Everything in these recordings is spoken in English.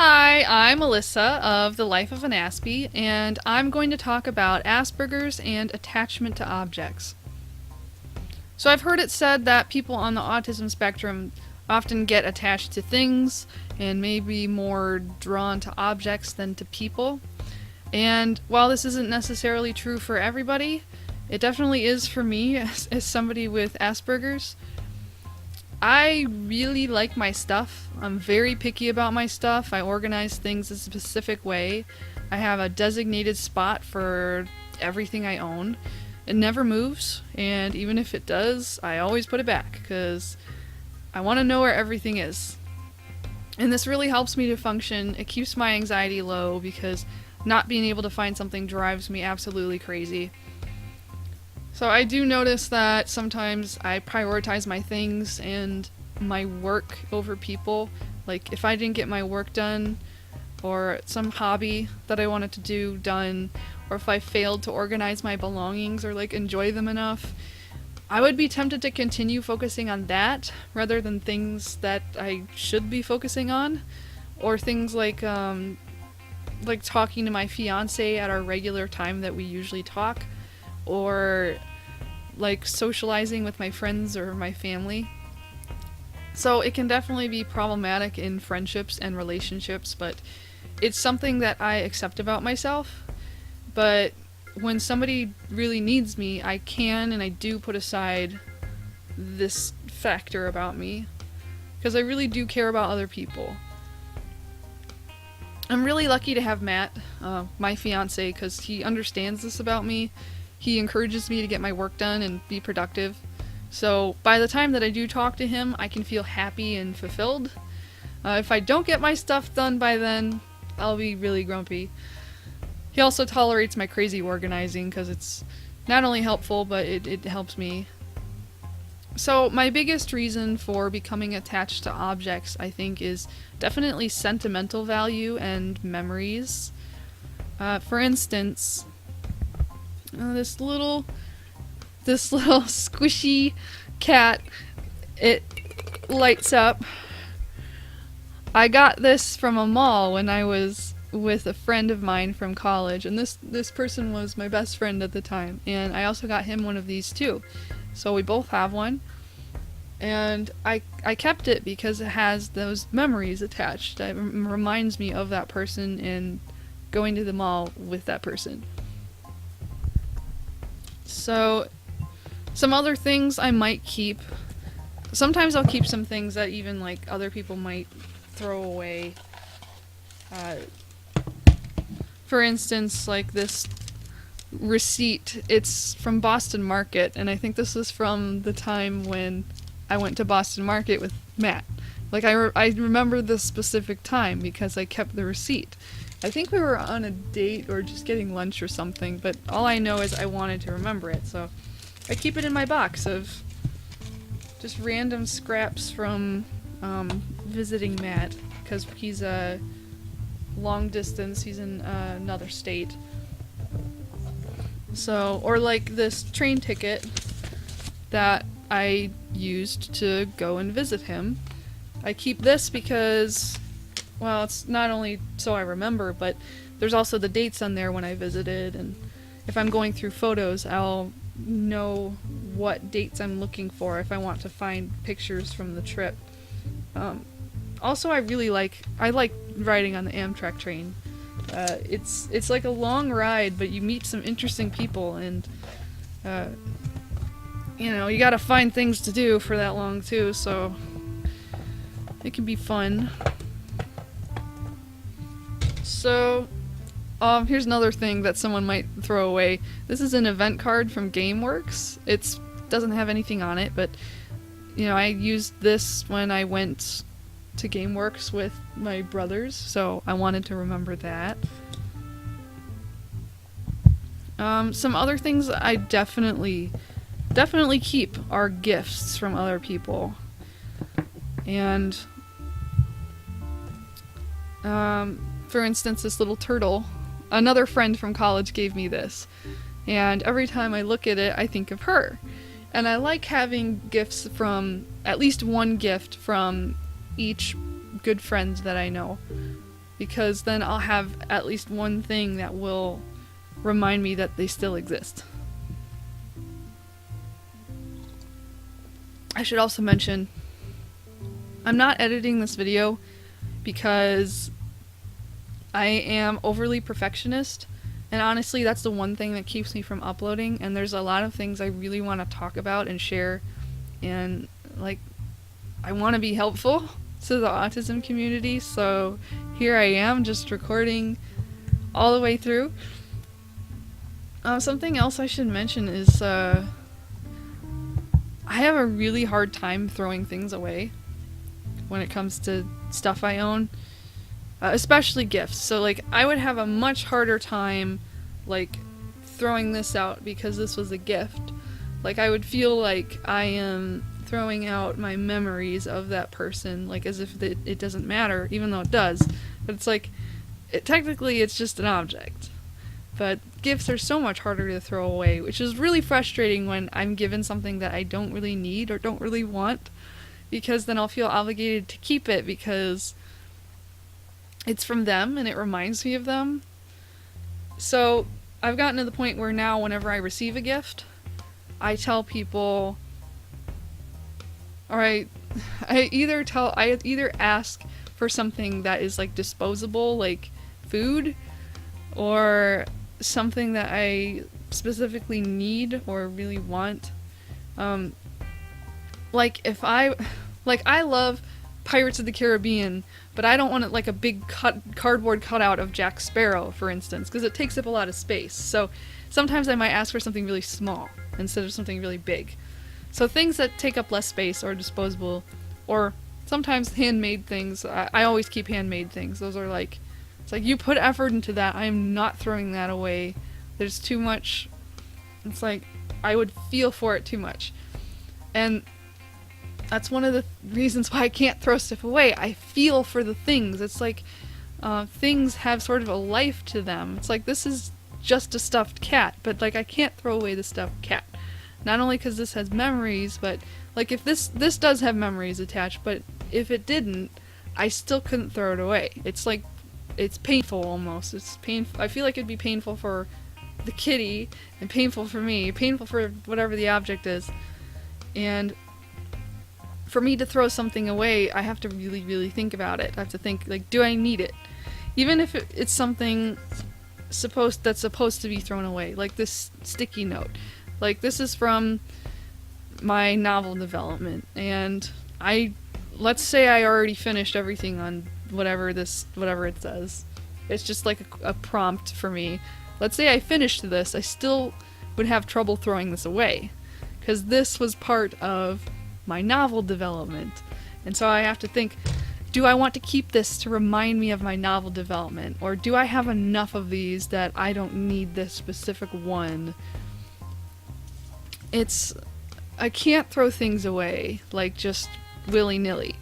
Hi, I'm Alyssa of The Life of an Aspie, and I'm going to talk about Asperger's and attachment to objects. So, I've heard it said that people on the autism spectrum often get attached to things and may be more drawn to objects than to people. And while this isn't necessarily true for everybody, it definitely is for me as somebody with Asperger's. I really like my stuff. I'm very picky about my stuff. I organize things a specific way. I have a designated spot for everything I own. It never moves, and even if it does, I always put it back because I want to know where everything is. And this really helps me to function. It keeps my anxiety low because not being able to find something drives me absolutely crazy. So I do notice that sometimes I prioritize my things and my work over people. Like if I didn't get my work done or some hobby that I wanted to do done, or if I failed to organize my belongings or like enjoy them enough, I would be tempted to continue focusing on that rather than things that I should be focusing on, or things like talking to my fiance at our regular time that we usually talk, or like socializing with my friends or my family. So it can definitely be problematic in friendships and relationships, but it's something that I accept about myself. But when somebody really needs me, I can and I do put aside this factor about me because I really do care about other people. I'm really lucky to have Matt, my fiance, because he understands this about me. He encourages me to get my work done and be productive. So by the time that I do talk to him, I can feel happy and fulfilled. If I don't get my stuff done by then, I'll be really grumpy. He also tolerates my crazy organizing because it's not only helpful, but it helps me. So my biggest reason for becoming attached to objects, I think, is definitely sentimental value and memories. For instance, this little squishy cat, it lights up. I got this from a mall when I was with a friend of mine from college, and this person was my best friend at the time, and I also got him one of these too. So we both have one, and I kept it because it has those memories attached. It reminds me of that person and going to the mall with that person. So some other things I might keep. Sometimes I'll keep some things that even like other people might throw away. For instance, like this receipt. It's from Boston Market, and I think this is from the time when I went to Boston Market with Matt. Like I remember this specific time because I kept the receipt. I think we were on a date or just getting lunch or something, but all I know is I wanted to remember it, so I keep it in my box of just random scraps from visiting Matt, because he's a long distance, he's in another state. So, or like this train ticket that I used to go and visit him. I keep this because, well, it's not only so I remember, but there's also the dates on there when I visited, and if I'm going through photos, I'll know what dates I'm looking for if I want to find pictures from the trip. Also, I like riding on the Amtrak train. It's like a long ride, but you meet some interesting people, and you gotta find things to do for that long too, so it can be fun. So, here's another thing that someone might throw away. This is an event card from GameWorks. It doesn't have anything on it, but I used this when I went to GameWorks with my brothers, so I wanted to remember that. Some other things I definitely keep are gifts from other people. And for instance, this little turtle, another friend from college gave me this, and every time I look at it, I think of her. And I like having gifts at least one gift from each good friend that I know. because then I'll have at least one thing that will remind me that they still exist. I should also mention, I'm not editing this video because I am overly perfectionist, and honestly that's the one thing that keeps me from uploading, and there's a lot of things I really want to talk about and share, and like I want to be helpful to the autism community, so here I am just recording all the way through. Something else I should mention is I have a really hard time throwing things away when it comes to stuff I own, especially gifts. So like I would have a much harder time like throwing this out because this was a gift. Like I would feel like I am throwing out my memories of that person, like as if it doesn't matter, even though it does. But it's like, technically it's just an object. But gifts are so much harder to throw away, which is really frustrating when I'm given something that I don't really need or don't really want, because then I'll feel obligated to keep it because it's from them and it reminds me of them. So I've gotten to the point where now whenever I receive a gift, I tell people, alright, I either ask for something that is like disposable, like food, or something that I specifically need or really want. Like if I love Pirates of the Caribbean, but I don't want it like a big cardboard cutout of Jack Sparrow, for instance, because it takes up a lot of space. So sometimes I might ask for something really small instead of something really big. So things that take up less space or disposable, or sometimes handmade things. I always keep handmade things. Those are like, it's like you put effort into that. I am not throwing that away. There's too much. It's like I would feel for it too much. And that's one of the reasons why I can't throw stuff away. I feel for the things. It's like things have sort of a life to them. It's like this is just a stuffed cat, but like I can't throw away the stuffed cat. Not only because this has memories, but like if this does have memories attached, but if it didn't, I still couldn't throw it away. It's like, it's painful almost. It's painful. I feel like it'd be painful for the kitty, and painful for me, painful for whatever the object is. And for me to throw something away, I have to really, really think about it. I have to think, like, do I need it? Even if it's something that's supposed to be thrown away, like this sticky note. Like, this is from my novel development, and let's say I already finished everything on whatever it says. It's just like a prompt for me. Let's say I finished this, I still would have trouble throwing this away, because this was part of my novel development. And so I have to think, do I want to keep this to remind me of my novel development, or do I have enough of these that I don't need this specific one? I can't throw things away, like, just willy-nilly.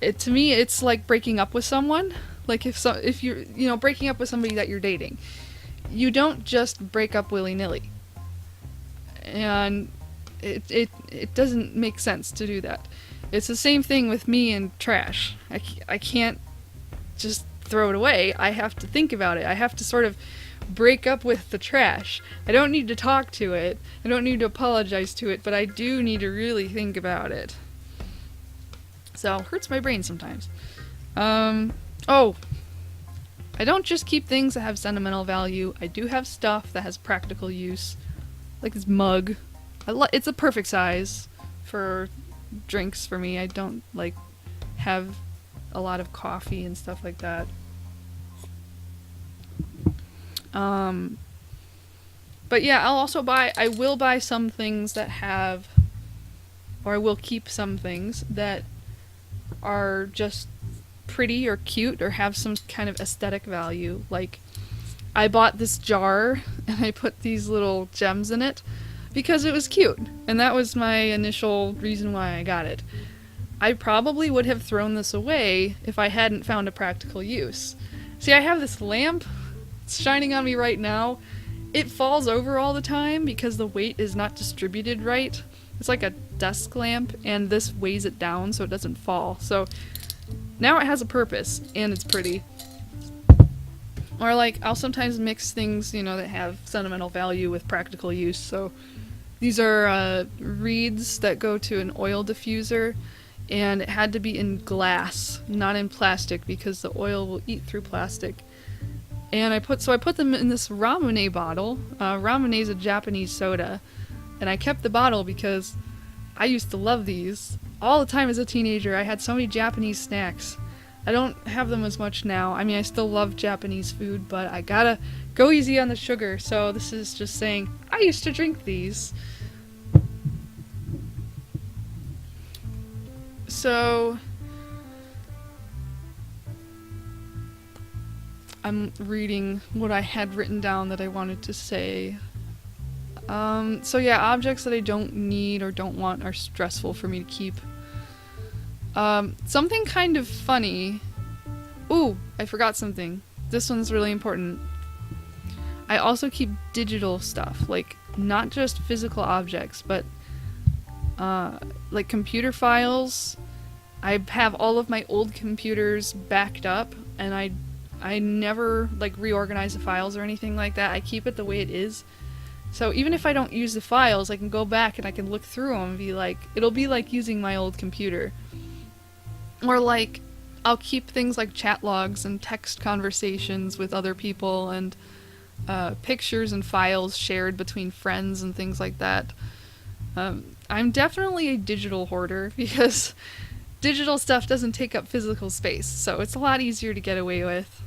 To me, it's like breaking up with someone. Like, if you're, breaking up with somebody that you're dating, you don't just break up willy-nilly. And it doesn't make sense to do that. It's the same thing with me and trash. I can't just throw it away. I have to think about it. I have to sort of break up with the trash. I don't need to talk to it. I don't need to apologize to it, but I do need to really think about it. So, it hurts my brain sometimes. Oh, I don't just keep things that have sentimental value. I do have stuff that has practical use. Like this mug. It's a perfect size for drinks for me. I don't, have a lot of coffee and stuff like that. But yeah, I will buy some things that have, or I will keep some things that are just pretty or cute or have some kind of aesthetic value. Like, I bought this jar and I put these little gems in it because it was cute, and that was my initial reason why I got it. I probably would have thrown this away if I hadn't found a practical use. See, I have this lamp. It's shining on me right now. It falls over all the time because the weight is not distributed right. It's like a desk lamp, and this weighs it down so it doesn't fall. So now it has a purpose, and it's pretty. Or like I'll sometimes mix things, that have sentimental value with practical use. So these are reeds that go to an oil diffuser, and it had to be in glass, not in plastic, because the oil will eat through plastic. And I put them in this Ramune bottle. Ramune is a Japanese soda, and I kept the bottle because I used to love these all the time as a teenager. I had so many Japanese snacks. I don't have them as much now. I mean, I still love Japanese food, but I gotta go easy on the sugar. So this is just saying, I used to drink these. So I'm reading what I had written down that I wanted to say. So yeah, objects that I don't need or don't want are stressful for me to keep. Something kind of funny. Ooh, I forgot something. This one's really important. I also keep digital stuff, like not just physical objects, but like computer files. I have all of my old computers backed up, and I never like reorganize the files or anything like that. I keep it the way it is. So even if I don't use the files, I can go back and I can look through them and be like, it'll be like using my old computer. Or like, I'll keep things like chat logs and text conversations with other people, and pictures and files shared between friends and things like that. I'm definitely a digital hoarder because digital stuff doesn't take up physical space, so it's a lot easier to get away with.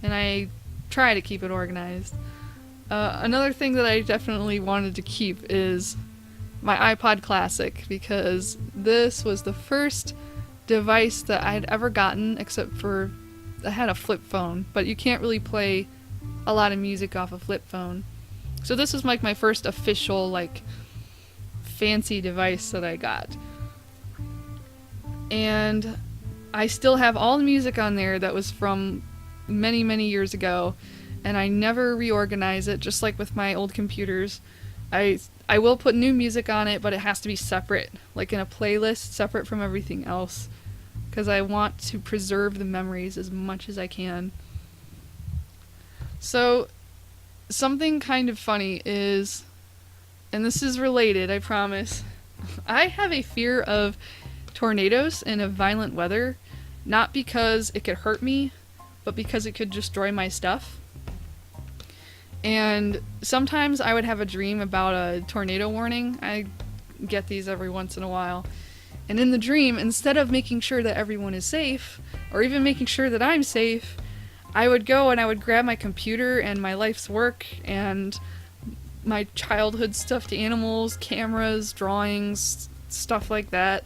And I try to keep it organized. Another thing that I definitely wanted to keep is my iPod Classic, because this was the first device that I had ever gotten, except for I had a flip phone, but you can't really play a lot of music off a flip phone. So this was like my first official like fancy device that I got. And I still have all the music on there that was from many, many years ago, and I never reorganize it, just like with my old computers. I will put new music on it, but it has to be separate, like in a playlist, separate from everything else, because I want to preserve the memories as much as I can. So, something kind of funny is, and this is related, I promise, I have a fear of tornadoes and of violent weather, not because it could hurt me, but because it could destroy my stuff. And sometimes I would have a dream about a tornado warning. I get these every once in a while. And in the dream, instead of making sure that everyone is safe, or even making sure that I'm safe, I would go and I would grab my computer and my life's work and my childhood stuffed animals, cameras, drawings, stuff like that.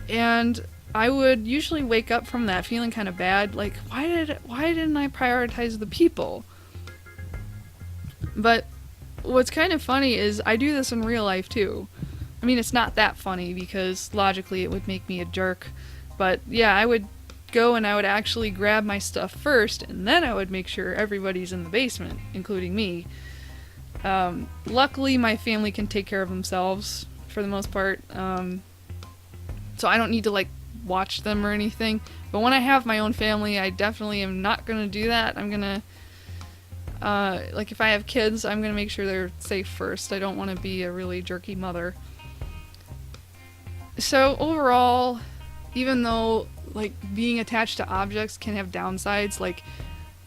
And I would usually wake up from that feeling kind of bad, like, why didn't I prioritize the people? But what's kind of funny is I do this in real life too. I mean, it's not that funny because logically it would make me a jerk. But yeah, I would go and I would actually grab my stuff first, and then I would make sure everybody's in the basement, including me. Luckily, my family can take care of themselves for the most part. So I don't need to like watch them or anything. But when I have my own family, I definitely am not going to do that. I'm going to like if I have kids, I'm going to make sure they're safe first. I don't want to be a really jerky mother. So overall, even though like being attached to objects can have downsides, like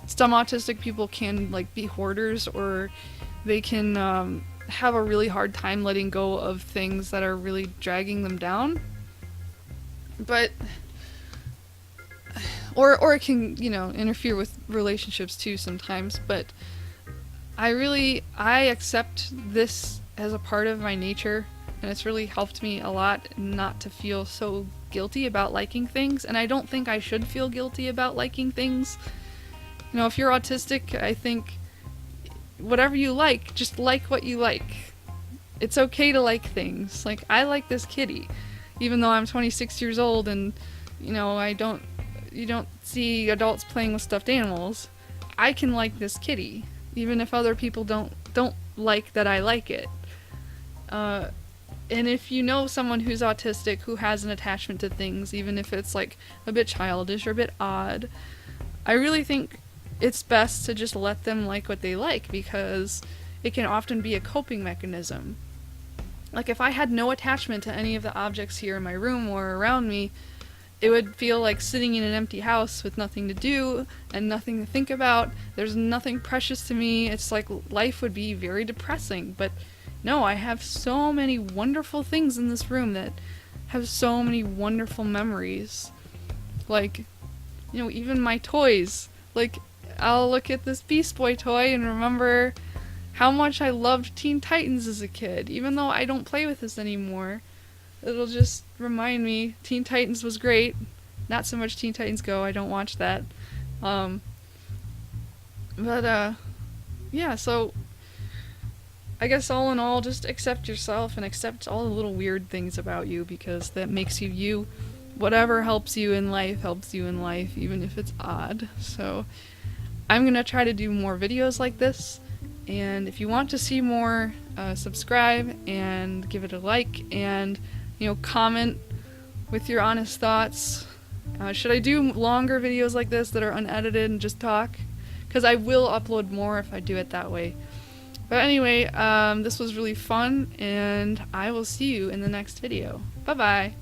some autistic people can like be hoarders, or they can have a really hard time letting go of things that are really dragging them down. But or it can, interfere with relationships too sometimes, but I accept this as a part of my nature, and it's really helped me a lot not to feel so guilty about liking things, and I don't think I should feel guilty about liking things. If you're autistic, I think whatever you like, just like what you like. It's okay to like things. Like, I like this kitty, even though I'm 26 years old and, you don't see adults playing with stuffed animals. I can like this kitty, even if other people don't like that I like it. And if you know someone who's autistic who has an attachment to things, even if it's like a bit childish or a bit odd, I really think it's best to just let them like what they like, because it can often be a coping mechanism. Like, if I had no attachment to any of the objects here in my room or around me, it would feel like sitting in an empty house with nothing to do and nothing to think about. There's nothing precious to me. It's like life would be very depressing. But no, I have so many wonderful things in this room that have so many wonderful memories. Like, even my toys. Like, I'll look at this Beast Boy toy and remember how much I loved Teen Titans as a kid, even though I don't play with this anymore. It'll just remind me Teen Titans was great. Not so much Teen Titans Go, I don't watch that. Yeah, so I guess all in all, just accept yourself and accept all the little weird things about you, because that makes you you. Whatever helps you in life, even if it's odd. So I'm going to try to do more videos like this, and if you want to see more, subscribe and give it a like, and comment with your honest thoughts. Should I do longer videos like this that are unedited and just talk? Because I will upload more if I do it that way. But anyway, this was really fun, and I will see you in the next video. Bye-bye!